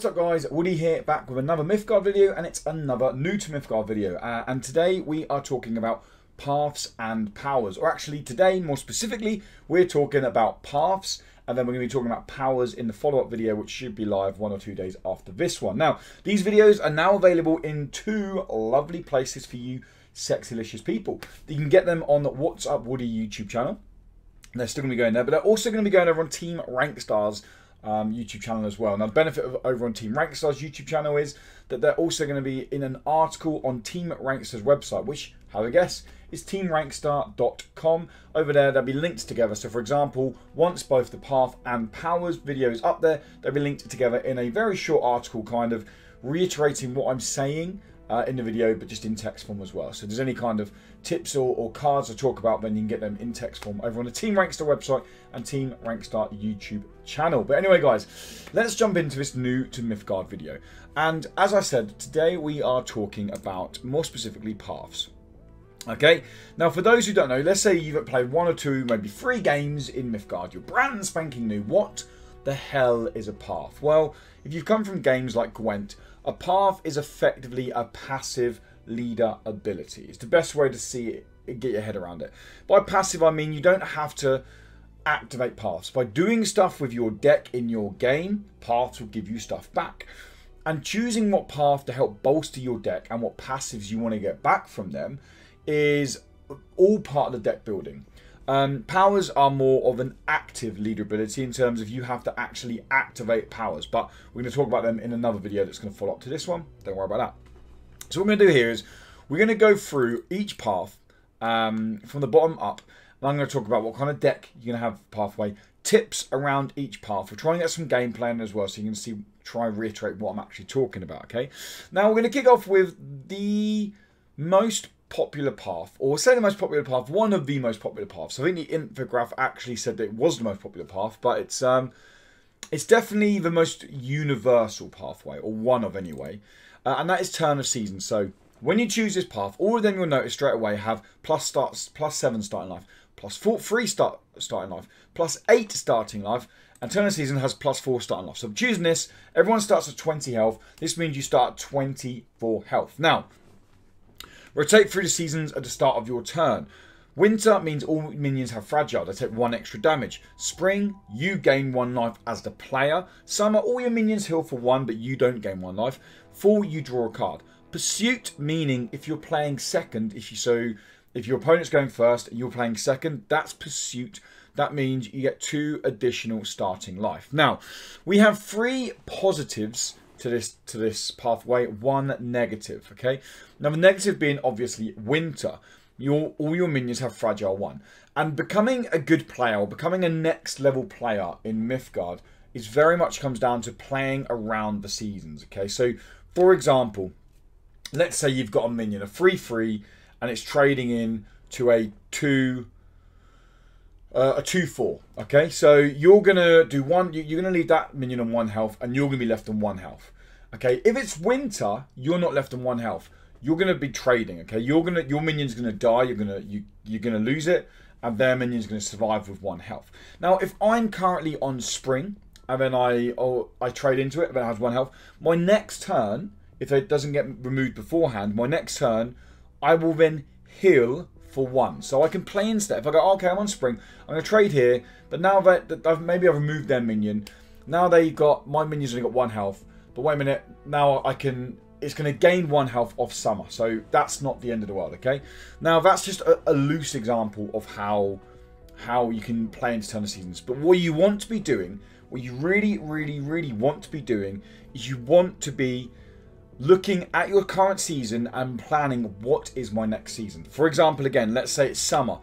What's up guys, Woody here, back with another Mythgard video, and it's another new to Mythgard video. And today we are talking about paths and powers, or actually today, more specifically, we're talking about paths, and then we're going to be talking about powers in the follow-up video, which should be live 1 or 2 days after this one. Now, these videos are now available in 2 lovely places for you sexylicious people. You can get them on the What's Up Woody YouTube channel. They're still going to be going there, but they're also going to be going over on Team Rankstar's YouTube channel as well. Now, the benefit of over on Team Rankstar's YouTube channel is that they're also going to be in an article on Team Rankstar's website, which, have a guess, is teamrankstar.com. Over there, they'll be linked together. So, for example, once both the Path and Powers videos up there, they'll be linked together in a very short article, kind of reiterating what I'm saying in the video, but just in text form as well. So if there's any kind of tips or cards to talk about, then you can get them in text form over on the Team Rankstar website and Team Rankstar YouTube channel. But anyway, guys, let's jump into this new to Mythgard video. And as I said, today we are talking about, more specifically, paths. Okay, now for those who don't know, let's say you've played 1 or 2, maybe 3 games in Mythgard. You're brand spanking new. What the hell is a path? Well, if you've come from games like Gwent, a path is effectively a passive leader ability. It's the best way to see it and get your head around it. By passive, I mean you don't have to activate paths. By doing stuff with your deck in your game, paths will give you stuff back. And choosing what path to help bolster your deck and what passives you want to get back from them is all part of the deck building. Powers are more of an active leader ability in terms of you have to actually activate powers, but we're going to talk about them in another video that's going to follow up to this one. Don't worry about that. So what we're going to do here is we're going to go through each path from the bottom up, and I'm going to talk about what kind of deck you're going to have pathway, tips around each path. We're trying to get some gameplay in as well, so you can try and reiterate what I'm actually talking about. Okay, now we're going to kick off with the most popular path, or say the most popular path, one of the most popular paths. I think the infograph actually said that it was the most popular path, but it's definitely the most universal pathway, or one of anyway, and that is Turn of Season. So when you choose this path, all of them you'll notice straight away have +7 starting life, +3 starting life, +8 starting life, and Turn of Season has +4 starting life. So choosing this, everyone starts at 20 health. This means you start at 24 health. Now, rotate through the seasons at the start of your turn. Winter means all minions have fragile. They take 1 extra damage. Spring, you gain 1 life as the player. Summer, all your minions heal for 1, but you don't gain 1 life. Fall, you draw a card. Pursuit, meaning if you're playing second, if your opponent's going first and you're playing second, that's Pursuit. That means you get 2 additional starting life. Now, we have 3 positives to this pathway, 1 negative. Okay, now the negative being obviously Winter. All your minions have fragile 1, and becoming a good player, or becoming a next level player in Mythgard, is very much comes down to playing around the seasons. Okay, so for example, let's say you've got a minion, a 3/3, and it's trading in to a 2/4. Okay, so you're gonna do one. You're gonna leave that minion on 1 health, and you're gonna be left on 1 health. Okay, if it's Winter, you're not left on 1 health. You're gonna be trading. Okay, your minion's gonna die. You're gonna lose it, and their minion's gonna survive with 1 health. Now, if I'm currently on Spring, and then I trade into it, and then it has 1 health, my next turn, if it doesn't get removed beforehand, my next turn, I will then heal for 1. So I can play instead. If I go, okay, I'm on Spring, I'm going to trade here, but now that maybe I've removed their minion, now my minion's only got 1 health, but wait a minute, now it's going to gain 1 health off Summer, so that's not the end of the world. Okay, now that's just a loose example of how you can play into Turn of Seasons. But what you want to be doing, what you really want to be doing, is you want to be looking at your current season and planning what is my next season. For example, again, let's say it's Summer.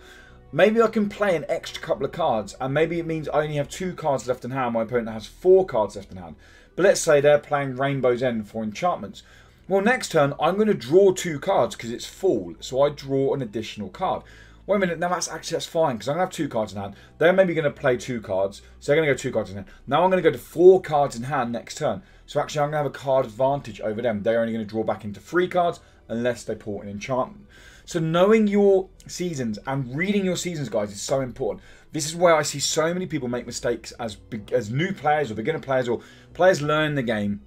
Maybe I can play an extra couple of cards, and maybe it means I only have 2 cards left in hand. My opponent has 4 cards left in hand. But let's say they're playing Rainbow's End for enchantments. Well, next turn, I'm going to draw 2 cards because it's fall. So I draw an additional card. Wait a minute, now that's fine, because I'm going to have 2 cards in hand. They're maybe going to play 2 cards, so they're going to go 2 cards in hand. Now I'm going to go to 4 cards in hand next turn. So actually I'm going to have a card advantage over them. They're only going to draw back into 3 cards unless they pull an enchantment. So knowing your seasons and reading your seasons, guys, is so important. This is where I see so many people make mistakes as new players or beginner players or players learn the game.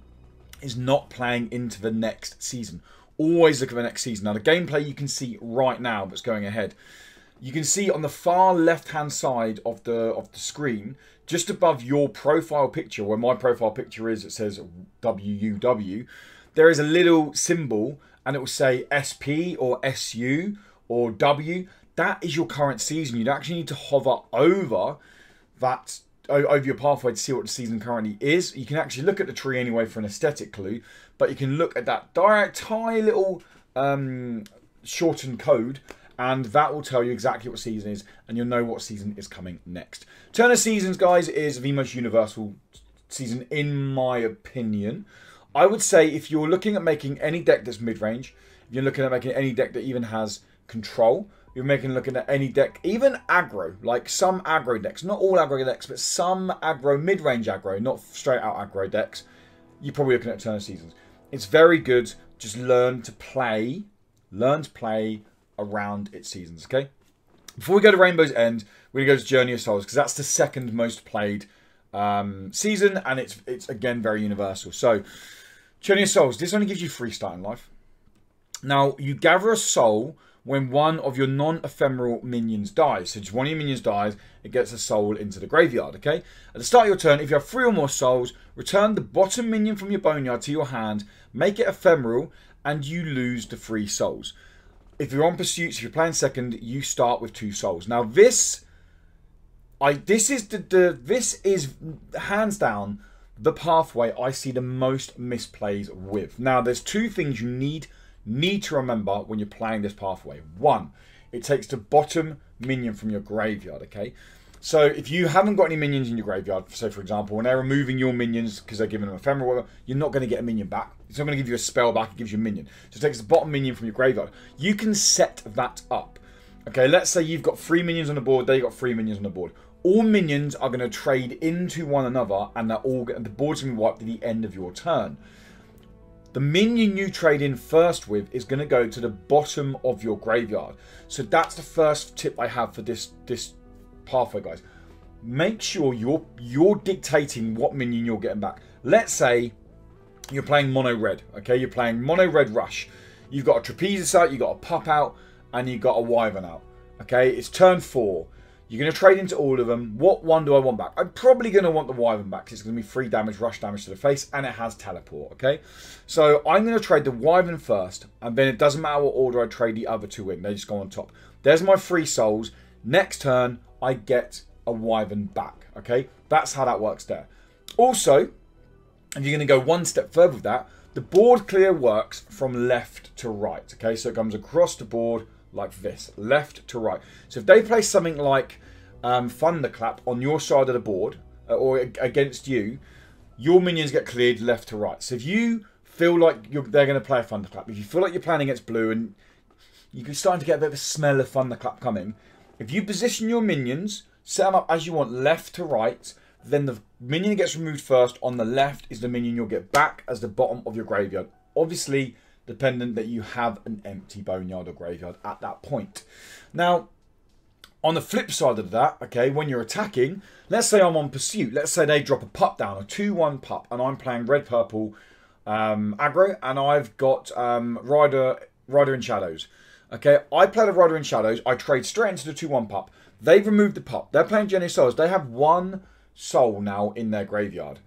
is not playing into the next season. Always look at the next season. Now, the gameplay you can see right now that's going ahead. You can see on the far left-hand side of the screen, just above your profile picture, where my profile picture is, it says WUW, there is a little symbol, and it will say SP or SU or W. That is your current season. You'd actually need to hover over that, over your pathway to see what the season currently is. You can actually look at the tree anyway for an aesthetic clue, but you can look at that direct, tiny little shortened code, and that will tell you exactly what season is, and you'll know what season is coming next. Turn of Seasons, guys, is the most universal season, in my opinion. I would say if you're looking at making any deck that's mid-range, if you're looking at making any deck that even has control, you're looking at any deck, even aggro, like some aggro decks, not all aggro decks, but some aggro, mid-range aggro, not straight out aggro decks, you're probably looking at Turn of Seasons. It's very good. Just learn to play around its seasons, okay? Before we go to Rainbow's End, we're going to go to Journey of Souls, because that's the second most played season, and it's again very universal. So, Journey of Souls, this only gives you 3 starting life. Now, you gather a soul when one of your non-ephemeral minions dies. So just one of your minions dies, it gets a soul into the graveyard, okay? At the start of your turn, if you have 3 or more souls, return the bottom minion from your boneyard to your hand, make it ephemeral, and you lose the 3 souls. If you're on pursuits, if you're playing second, you start with 2 souls. Now this is hands down the pathway I see the most misplays with. Now there's 2 things you need to remember when you're playing this pathway. 1, it takes the bottom minion from your graveyard, okay? So if you haven't got any minions in your graveyard, so for example, when they're removing your minions because they're giving them ephemeral, whatever, you're not going to get a minion back. It's not going to give you a spell back, it gives you a minion. So it takes the bottom minion from your graveyard. You can set that up. Okay, let's say you've got 3 minions on the board, they've got 3 minions on the board. All minions are going to trade into one another, and the board's going to be wiped at the end of your turn. The minion you trade in first with is going to go to the bottom of your graveyard. So that's the first tip I have for this pathway, guys. Make sure you're dictating what minion you're getting back. Let's say you're playing mono red, okay? You're playing mono red rush. You've got a Trapezus out, you've got a Pup out, and you've got a Wyvern out, okay? It's turn 4. You're going to trade into all of them. What one do I want back? I'm probably going to want the Wyvern back because it's going to be 3 damage, rush damage to the face, and it has teleport, okay? So I'm going to trade the Wyvern first, and then it doesn't matter what order I trade the other 2 in. They just go on top. There's my 3 souls. Next turn, I get a Wyvern back, okay? That's how that works there. Also, if you're going to go one step further with that, the board clear works from left to right, okay? So it comes across the board like this, left to right. So if they play something like Thunderclap on your side of the board, or against you, your minions get cleared left to right. So if you feel like they're going to play a Thunderclap, if you feel like you're playing against blue and you're starting to get a bit of a smell of Thunderclap coming, if you position your minions, set them up as you want, left to right, then the minion that gets removed first on the left is the minion you'll get back as the bottom of your graveyard. Obviously, dependent that you have an empty boneyard or graveyard at that point. Now, on the flip side of that, okay, when you're attacking, let's say I'm on pursuit. Let's say they drop a Pup down, a 2-1 Pup, and I'm playing red-purple aggro, and I've got Rider in Shadows. Okay, I play the Rider in Shadows. I trade straight into the 2-1 Pup. They've removed the Pup. They're playing Journey of Souls. They have 1 soul now in their graveyard.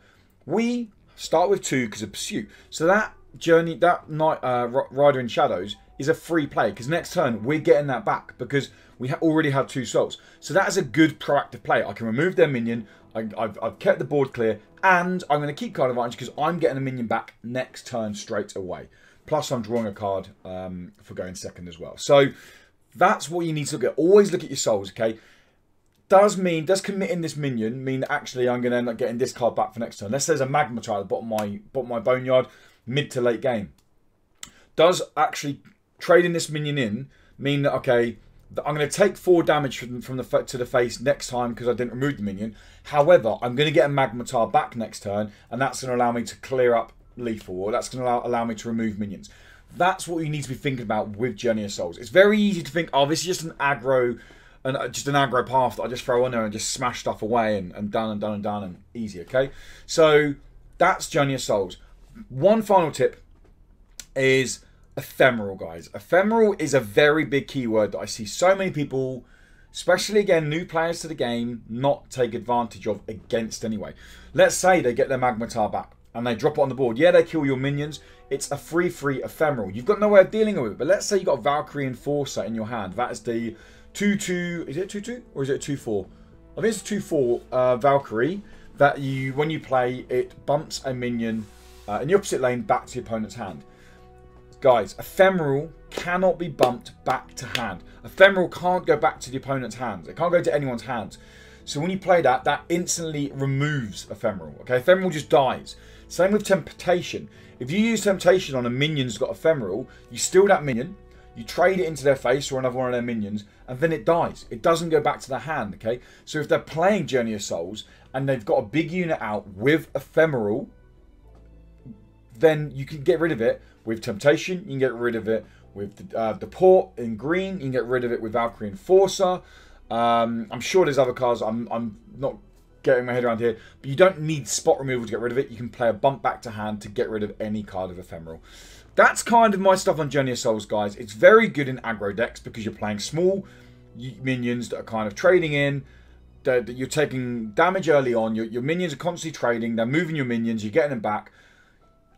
We start with 2 because of pursuit. So that Rider in Shadows is a free play because next turn we're getting that back because we already have 2 souls. So that is a good proactive play. I can remove their minion. I've kept the board clear, and I'm going to keep card advantage because I'm getting a minion back next turn straight away. Plus, I'm drawing a card for going second as well. So that's what you need to look at. Always look at your souls, okay? Does committing this minion mean that actually I'm going to end up getting this card back for next turn? Let's say there's a Magmatite at the bottom of my boneyard, mid to late game. Does actually trading this minion in mean that, okay, I'm going to take 4 damage from the face next time because I didn't remove the minion. However, I'm going to get a Magmatar back next turn, and that's going to allow me to clear up lethal, or that's going to allow me to remove minions. That's what you need to be thinking about with Journey of Souls. It's very easy to think, oh, this is just an aggro path that I just throw on there and just smash stuff away and done and easy, okay? So that's Journey of Souls. One final tip is ephemeral, guys. Ephemeral is a very big keyword that I see so many people, especially again new players to the game, not take advantage of against anyway. Let's say they get their Magmatar back and they drop it on the board. Yeah, they kill your minions. It's a free ephemeral. You've got no way of dealing with it. But let's say you've got a Valkyrie Enforcer in your hand. That is the 2/2. Is it 2/2 or is it a 2/4? I think it's a 2/4 Valkyrie that when you play, it bumps a minion in the opposite lane back to your opponent's hand. Guys, ephemeral cannot be bumped back to hand. Ephemeral can't go back to the opponent's hands. It can't go to anyone's hands. So when you play that, that instantly removes ephemeral. Okay, ephemeral just dies. Same with temptation. If you use temptation on a minion who's got ephemeral, you steal that minion, you trade it into their face or another one of their minions, and then it dies. It doesn't go back to the hand. Okay, so if they're playing Journey of Souls and they've got a big unit out with ephemeral, then you can get rid of it with temptation. You can get rid of it with the port in green. You can get rid of it with Valkyrie Enforcer. I'm sure there's other cards. I'm not getting my head around here, but you don't need spot removal to get rid of it. You can play a bump back to hand to get rid of any card of ephemeral. That's kind of my stuff on Journey of Souls, guys. It's very good in aggro decks because you're playing small minions that are kind of trading in. That you're taking damage early on. Your minions are constantly trading. They're moving your minions. You're getting them back.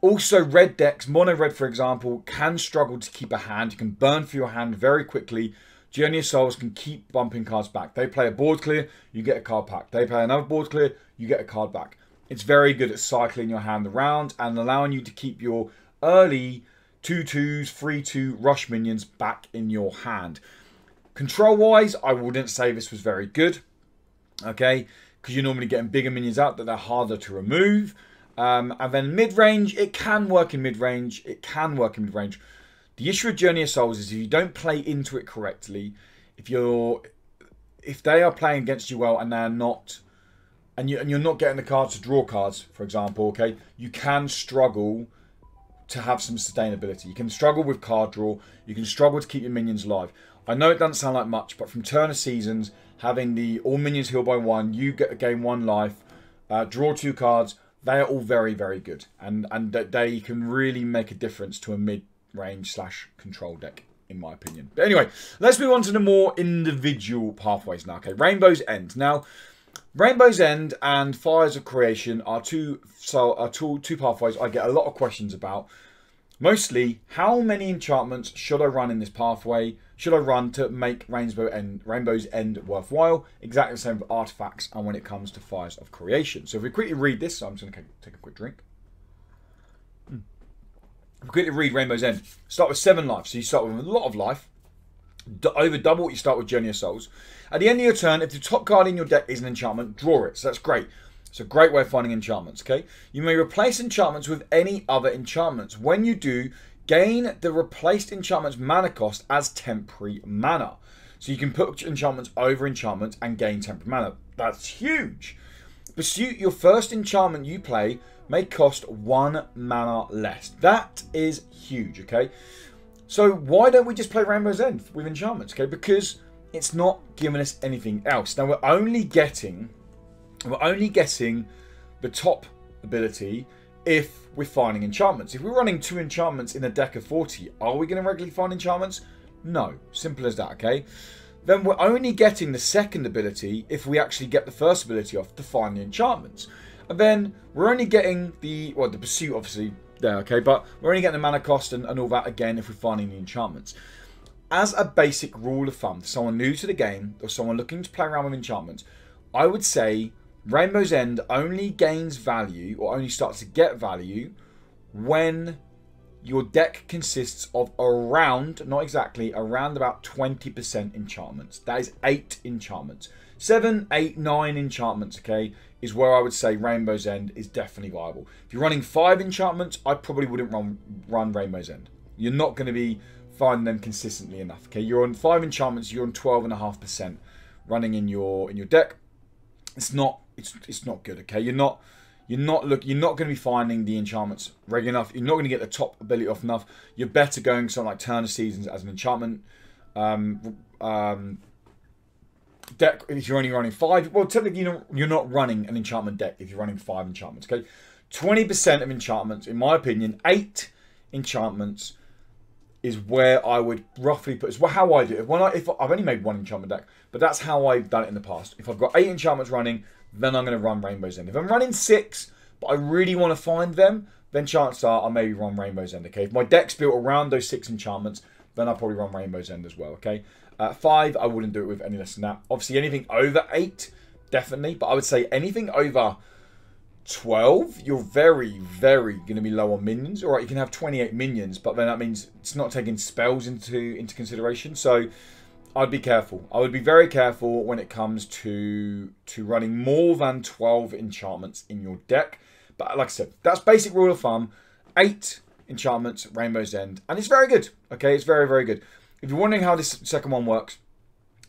Also, red decks, mono red for example, can struggle to keep a hand. You can burn for your hand very quickly. Journey of Souls can keep bumping cards back. They play a board clear, you get a card back. They play another board clear, you get a card back. It's very good at cycling your hand around and allowing you to keep your early 2/2s, 3/2 rush minions back in your hand. Control-wise, I wouldn't say this was very good. Okay, because you're normally getting bigger minions out that they're harder to remove. And then mid-range, it can work in mid-range. It can work in mid-range. The issue with Journey of Souls is if you don't play into it correctly, if they are playing against you well and they're not, and you're not getting the cards to draw cards, for example, okay, you can struggle to have some sustainability. You can struggle with card draw. You can struggle to keep your minions alive. I know it doesn't sound like much, but from turn of seasons, having the all minions heal by 1, you get to gain 1 life, draw 2 cards. They are all very, very good. And they can really make a difference to a mid-range / control deck, in my opinion. But anyway, let's move on to the more individual pathways now. Okay, Rainbow's End. Now, Rainbow's End and Fires of Creation are two pathways I get a lot of questions about. Mostly, how many enchantments should I run in this pathway? Should I run to make Rainbow's End worthwhile? Exactly the same with artifacts and when it comes to Fires of Creation. So if we quickly read this, so I'm just going to take a quick drink. If we quickly read Rainbow's End. Start with 7 life. So you start with a lot of life. Over double what you start with Journey of Souls. At the end of your turn, if the top card in your deck is an enchantment, draw it. So that's great. It's a great way of finding enchantments, okay? You may replace enchantments with any other enchantments. When you do, gain the replaced enchantment's mana cost as temporary mana. So you can put enchantments over enchantments and gain temporary mana. That's huge. Pursuit, your first enchantment you play may cost 1 mana less. That is huge, okay? So why don't we just play Rainbow's End with enchantments, okay? Because it's not giving us anything else. Now we're only getting the top ability if we're finding enchantments. If we're running 2 enchantments in a deck of 40, are we going to regularly find enchantments? No. Simple as that, okay? Then we're only getting the second ability if we actually get the first ability off to find the enchantments. And then we're only getting the pursuit, obviously, there, okay? But we're only getting the mana cost and all that again if we're finding the enchantments. As a basic rule of thumb, for someone new to the game or someone looking to play around with enchantments, I would say Rainbow's End only gains value or only starts to get value when your deck consists of around, not exactly, around about 20% enchantments. That is 8 enchantments. 7, 8, 9 enchantments, okay, is where I would say Rainbow's End is definitely viable. If you're running 5 enchantments, I probably wouldn't run Rainbow's End. You're not going to be finding them consistently enough, okay? You're on 5 enchantments, you're on 12.5% running in your deck. It's not good, okay? You're not going to be finding the enchantments regular enough. You're not going to get the top ability off enough. You're better going something like Turn of Seasons as an enchantment deck if you're only running 5. Well, technically you're not running an enchantment deck if you're running 5 enchantments, okay? 20% of enchantments, in my opinion, 8 enchantments is where I would roughly put. It's how I do it. If I've only made 1 enchantment deck, but that's how I've done it in the past. If I've got 8 enchantments running, then I'm going to run Rainbow's End. If I'm running 6, but I really want to find them, then chances are I'll maybe run Rainbow's End. Okay, if my deck's built around those 6 enchantments, then I'll probably run Rainbow's End as well. Okay, 5, I wouldn't do it with any less than that. Obviously, anything over 8, definitely. But I would say anything over 12, you're very, very going to be low on minions. All right, you can have 28 minions, but then that means it's not taking spells into consideration. So I'd be careful. I would be very careful when it comes to running more than 12 enchantments in your deck. But like I said, that's basic rule of thumb. 8 enchantments, Rainbow's End, and it's very good. Okay, it's very, very good. If you're wondering how this second one works,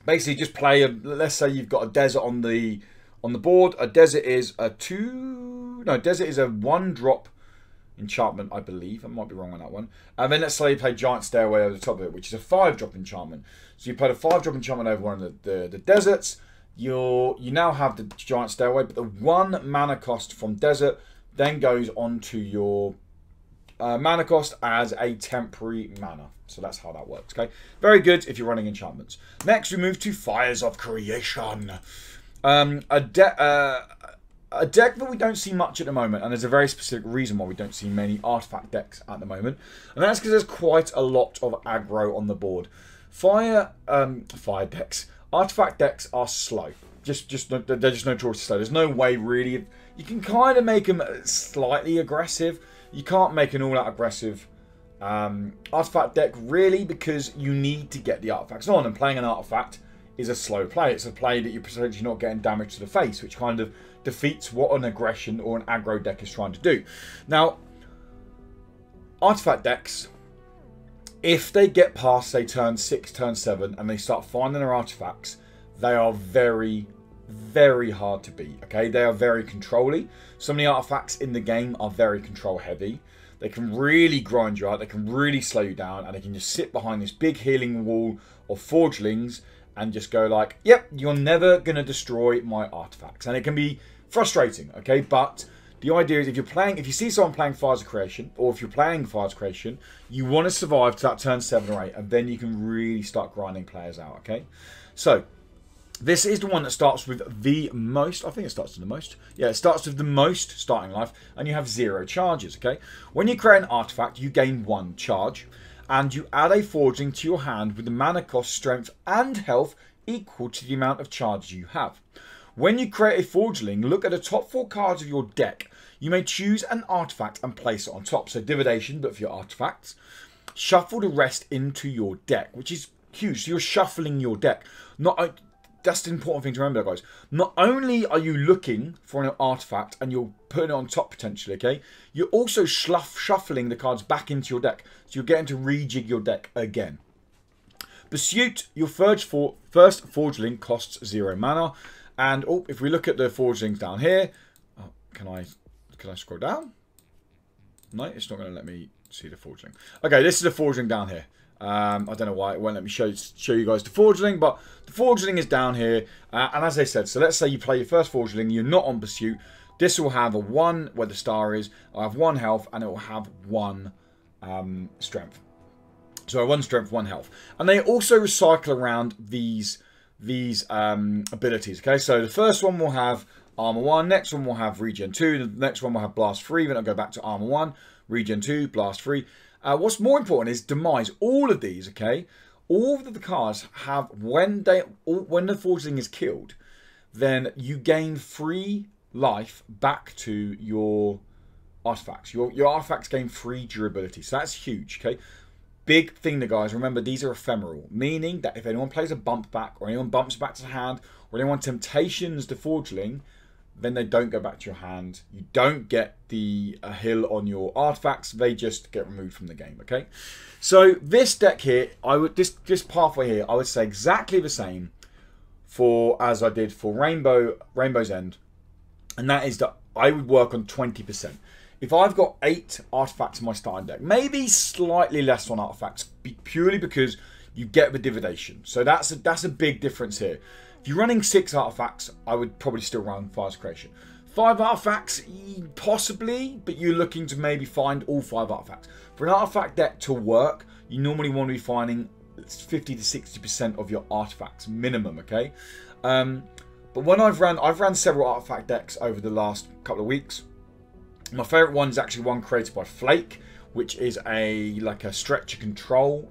basically just play let's say you've got a desert on the board. A desert is a 1-drop enchantment, I believe. I might be wrong on that one. And then let's say you play Giant Stairway over the top of it, which is a 5-drop enchantment. So you played a 5-drop enchantment over one of the deserts. You now have the Giant Stairway, but the 1 mana cost from desert then goes onto your mana cost as a temporary mana. So that's how that works. Okay, very good if you're running enchantments. Next, we move to Fires of Creation. A deck that we don't see much at the moment, and there's a very specific reason why we don't see many artifact decks at the moment, and that's because there's quite a lot of aggro on the board. Fire decks, artifact decks are slow. They're just notoriously slow. There's no way really. You can kind of make them slightly aggressive. You can't make an all-out aggressive artifact deck really, because you need to get the artifacts on, and playing an artifact is a slow play. It's a play that you're potentially not getting damage to the face, which kind of defeats what an aggression or an aggro deck is trying to do. Now, artifact decks, if they get past, say, turn 6, turn 7, and they start finding their artifacts, they are very, very hard to beat, okay? They are very control-y. Some of the artifacts in the game are very control-heavy. They can really grind you out, they can really slow you down, and they can just sit behind this big healing wall of forgelings and just go like, yep, you're never going to destroy my artifacts. And it can be frustrating, okay? But the idea is if you see someone playing Fires of Creation, or if you're playing Fires of Creation, you want to survive to that turn 7 or 8, and then you can really start grinding players out, okay? So, this is the one that starts with the most. I think it starts with the most. Yeah, it starts with the most starting life, and you have 0 charges, okay? When you create an artifact, you gain 1 charge, and you add a forging to your hand with the mana cost, strength, and health equal to the amount of charges you have. When you create a forgeling, look at the top 4 cards of your deck. You may choose an artifact and place it on top. So divination, but for your artifacts. Shuffle the rest into your deck, which is huge. So you're shuffling your deck. That's the important thing to remember, guys. Not only are you looking for an artifact and you're putting it on top potentially, okay? You're also shuffling the cards back into your deck. So you're getting to rejig your deck again. Pursuit, your first forgeling costs 0 mana. And if we look at the forgelings down here, can I scroll down? No, it's not going to let me see the forgeling. Okay, this is the forgeling down here. I don't know why it won't let me show you guys the forgeling, but the forgeling is down here. And as I said, so let's say you play your first forgeling, you're not on pursuit. This will have a 1 where the star is. I'll have 1 health, and it will have 1 strength. So 1 strength, 1 health. And they also recycle around these abilities. Okay, so the first one will have armor 1, next one will have regen 2, the next one will have blast 3, then I'll go back to armor 1, regen 2, blast 3. What's more important is demise. All of these, okay, all of the cards have, when the forgeling is killed, then you gain 3 life back to your artifacts. Your artifacts gain 3 durability, so that's huge, okay? Big thing, guys, remember these are ephemeral, meaning that if anyone plays a bump back, or anyone bumps back to the hand, or anyone temptations the forgeling, then they don't go back to your hand. You don't get the hill on your artifacts. They just get removed from the game, okay? So this deck here, this pathway here, I would say exactly the same as I did for Rainbow's End. And that is that I would work on 20%. If I've got 8 artifacts in my starting deck, maybe slightly less on artifacts, purely because you get the divination. So that's a big difference here. If you're running 6 artifacts, I would probably still run Fires of Creation. 5 artifacts, possibly, but you're looking to maybe find all 5 artifacts. For an artifact deck to work, you normally want to be finding 50 to 60% of your artifacts minimum, okay? But when I've ran several artifact decks over the last couple of weeks. My favourite one is actually one created by Flake, which is like a stretcher control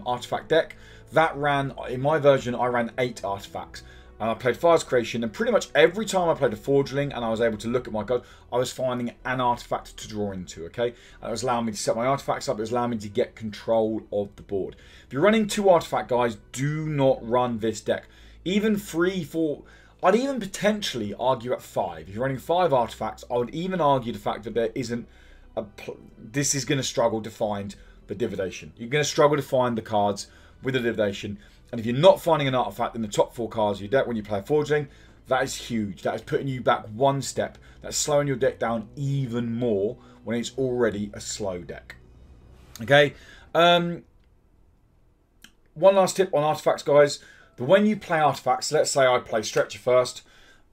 artifact deck. That ran, in my version, I ran 8 artifacts. And I played Fire's Creation, and pretty much every time I played a Forgeling and I was able to look at my card, I was finding an artifact to draw into, okay? And it was allowing me to set my artifacts up, it was allowing me to get control of the board. If you're running 2 artifact guys, do not run this deck. Even 3, 4, I'd even potentially argue at 5. If you're running 5 artifacts, I would even argue the fact that there isn't this is going to struggle to find the dividation. You're going to struggle to find the cards with the dividation. And if you're not finding an artifact in the top 4 cards of your deck when you play a Forgeling, that is huge. That is putting you back one step. That's slowing your deck down even more when it's already a slow deck. Okay. One last tip on artifacts, guys. But when you play artifacts, let's say I play Stretcher first.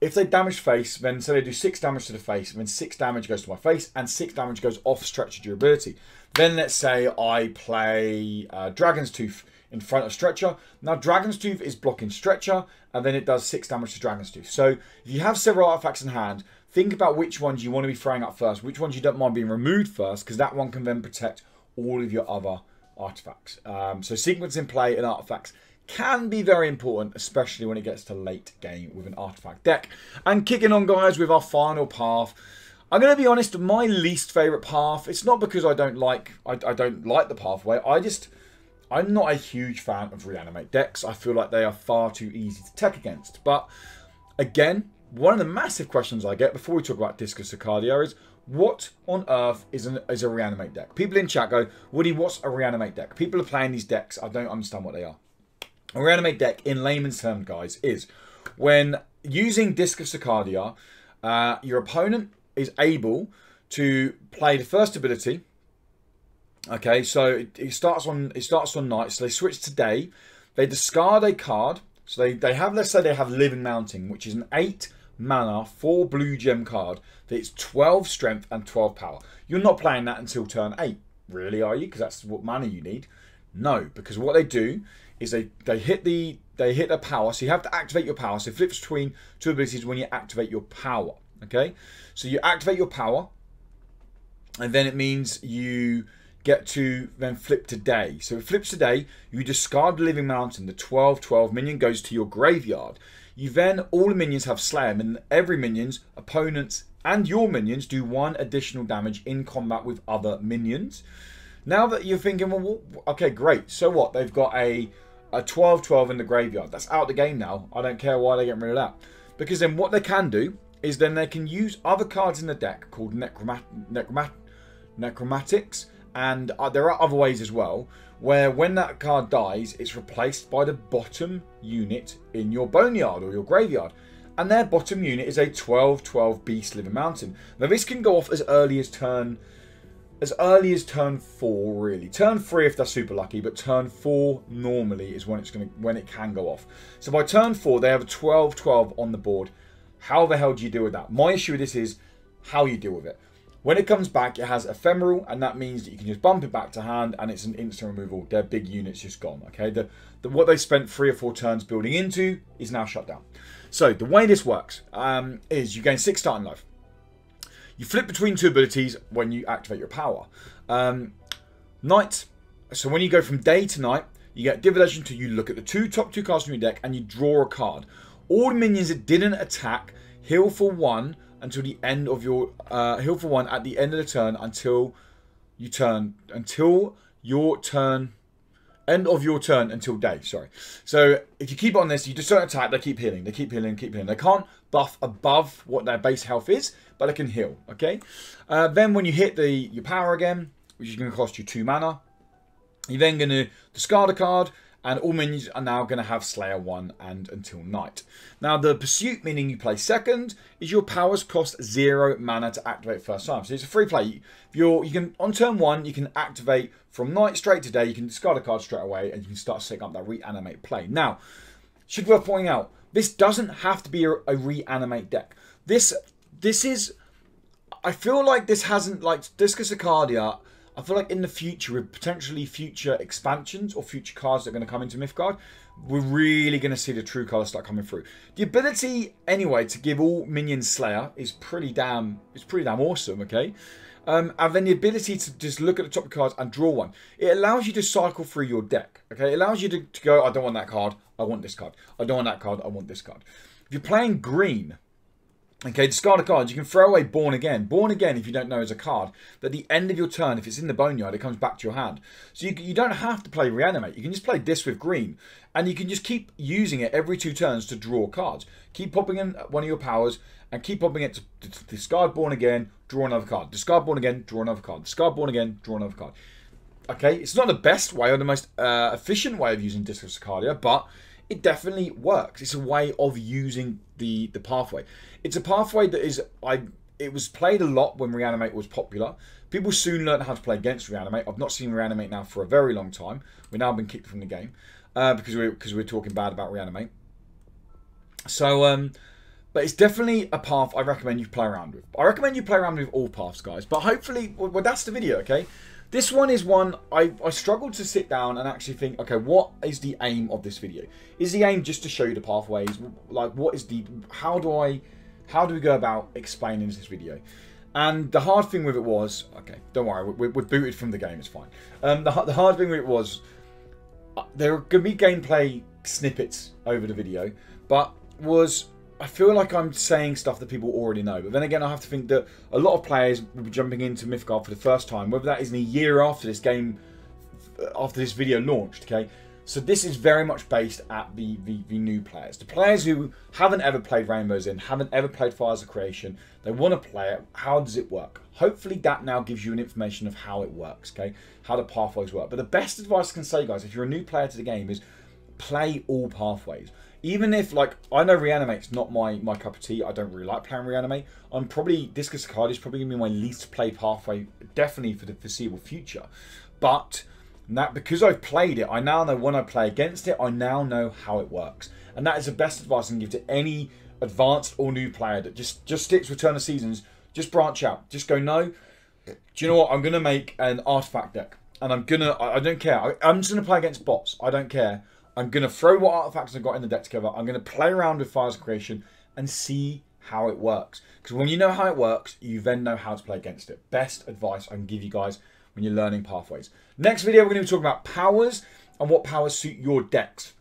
If they damage face, then say they do 6 damage to the face, and then 6 damage goes to my face, and 6 damage goes off Stretcher durability. Then let's say I play Dragon's Tooth in front of Stretcher. Now Dragon's Tooth is blocking Stretcher, and then it does 6 damage to Dragon's Tooth. So if you have several artifacts in hand, think about which ones you want to be throwing up first, which ones you don't mind being removed first, because that one can then protect all of your other artifacts. So sequence in play and artifacts can be very important, especially when it gets to late game with an artifact deck. And kicking on, guys, with our final path. I'm going to be honest, my least favourite path, it's not because I don't like the pathway, I'm not a huge fan of reanimate decks. I feel like they are far too easy to tech against. But again, one of the massive questions I get before we talk about Discus Arcadia is, what on earth is a reanimate deck? People in chat go, Woody, what's a reanimate deck? People are playing these decks, I don't understand what they are. A reanimate deck, in layman's terms, guys, is when using Discus Arcadia, your opponent is able to play the first ability. Okay, so it starts on night, so they switch to day. They discard a card. So they have, let's say they have Living Mountain, which is an 8 mana, 4 blue gem card. That's 12 strength and 12 power. You're not playing that until turn 8, really, are you? Because that's what mana you need. No, because what they do is they hit their power. So you have to activate your power. So it flips between 2 abilities when you activate your power. Okay, so you activate your power, and then it means you get to then flip to day. So it flips to day, you discard the Living Mountain, the 12/12 minion goes to your graveyard. You then, all the minions have Slayer, and every minion's opponents and your minions do 1 additional damage in combat with other minions. Now that you're thinking, well, okay, great, so what? They've got a 12/12 in the graveyard. That's out of the game now. I don't care why they're getting rid of that. Because then what they can do is then they can use other cards in the deck called necromatics, and there are other ways as well, where when that card dies, it's replaced by the bottom unit in your boneyard or your graveyard. And their bottom unit is a 12/12 Beast Living Mountain. Now this can go off as early as turn 4, really. Turn 3 if they're super lucky, but turn 4 normally is when it can go off. So by turn 4, they have a 12/12 on the board. How the hell do you deal with that? My issue with this is how you deal with it. When it comes back, it has ephemeral, and that means that you can just bump it back to hand, and it's an instant removal. Their big unit's just gone, okay? What they spent 3 or 4 turns building into is now shut down. So the way this works is you gain 6 starting life. You flip between 2 abilities when you activate your power. Night. So when you go from day to night, you get divination to you look at the top two cards from your deck and you draw a card. All the minions that didn't attack heal for 1 until the end of your heal for 1 at the end of the turn until day. Sorry. So if you keep on this, you just don't attack. They keep healing. They keep healing. Keep healing. They can't buff above what their base health is, but they can heal. Okay. Then when you hit your power again, which is going to cost you 2 mana, you're then going to discard a card. And all minions are now going to have Slayer 1 and until night. Now, the pursuit, meaning you play second, is your powers cost 0 mana to activate first time. So it's a free play. You can on turn 1, you can activate from night straight to day. You can discard a card straight away, and you can start setting up that reanimate play. Now, should be worth pointing out, this doesn't have to be a reanimate deck. This this is... I feel like this hasn't, like, Discus Arcadia, I feel like in the future, with potentially future expansions or future cards that are going to come into Mythgard, we're really going to see the true colours start coming through. The ability, anyway, to give all minions Slayer is pretty damn awesome, okay? And then the ability to just look at the top of the cards and draw one. It allows you to cycle through your deck, okay? It allows you to go, I don't want that card, I want this card. I don't want that card, I want this card. If you're playing green... Okay, discard a card. You can throw away Born Again. Born Again, if you don't know, is a card that at the end of your turn, if it's in the boneyard, it comes back to your hand. So you don't have to play Reanimate. You can just play this with green. And you can just keep using it every 2 turns to draw cards. Keep popping in one of your powers and keep popping it to discard Born Again, draw another card. Discard Born Again, draw another card. Discard Born Again, draw another card. Okay, it's not the best way or the most efficient way of using Discus Arcadia, but it definitely works. It's a way of using the pathway. It's a pathway that is... It was played a lot when Reanimate was popular. People soon learned how to play against Reanimate. I've not seen Reanimate now for a very long time. We've now been kicked from the game because we're talking bad about Reanimate. So, but it's definitely a path I recommend you play around with. I recommend you play around with all paths, guys. But hopefully, well, that's the video, okay? This one is one I struggled to sit down and actually think, okay, what is the aim of this video? Is the aim just to show you the pathways? Like, what is the... How do we go about explaining this video? And the hard thing with it was... Okay, don't worry, we're booted from the game, it's fine. The hard thing with it was... There are going to be gameplay snippets over the video, but I feel like I'm saying stuff that people already know. But then again, I have to think that a lot of players will be jumping into Mythgard for the first time, whether that is in a year after this game, after this video launched, okay? So this is very much based at the new players. The players who haven't ever played Rainbow's End, haven't ever played Fires of Creation, they want to play it. How does it work? Hopefully that now gives you an information of how it works, okay? How the pathways work. But the best advice I can say, guys, if you're a new player to the game, is play all pathways. Even if, like, I know Reanimate's not my cup of tea. I don't really like playing Reanimate. Discus Arcadia is probably going to be my least played pathway, definitely for the foreseeable future. But because I've played it, I now know when I play against it, I now know how it works. And that is the best advice I can give to any advanced or new player that just sticks with Turn of Seasons. Just branch out. Just go, no, do you know what? I'm going to make an artifact deck. And I don't care. I'm just going to play against bots. I don't care. I'm going to throw what artifacts I've got in the deck together. I'm going to play around with Fires of Creation and see how it works. Because when you know how it works, you then know how to play against it. Best advice I can give you guys when you're learning pathways. Next video, we're going to be talking about powers and what powers suit your decks.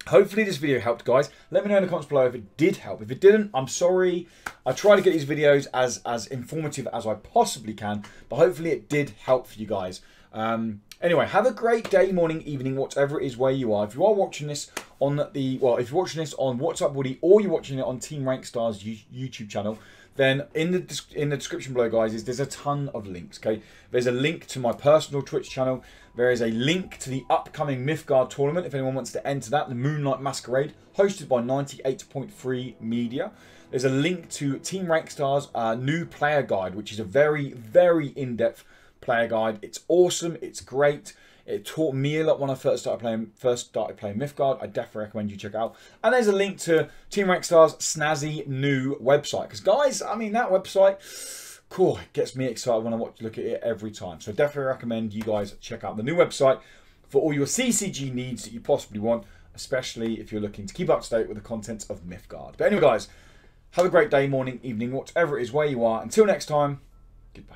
Hopefully this video helped, guys. Let me know in the comments below if it did help. If it didn't, I'm sorry. I try to get these videos as informative as I possibly can. But hopefully it did help for you guys. Anyway, have a great day, morning, evening, whatever it is where you are. If you are watching this on if you're watching this on WhatsApp Woody or you're watching it on Team Rankstar's YouTube channel, then in the description below, guys, there's a ton of links, okay? There's a link to my personal Twitch channel. There is a link to the upcoming Mythgard tournament, if anyone wants to enter that, the Moonlight Masquerade, hosted by 98.3 Media. There's a link to Team Rankstar's new player guide, which is a very, very in-depth player guide. It's awesome. It's great. It taught me a lot when I first started playing Mythgard. I definitely recommend you check it out. And there's a link to Team Rankstar's snazzy new website. Because guys, I mean, that website, cool, it gets me excited when I look at it every time. So definitely recommend you guys check out the new website for all your CCG needs that you possibly want, especially if you're looking to keep up to date with the contents of Mythgard. But anyway, guys, have a great day, morning, evening, whatever it is where you are. Until next time, goodbye.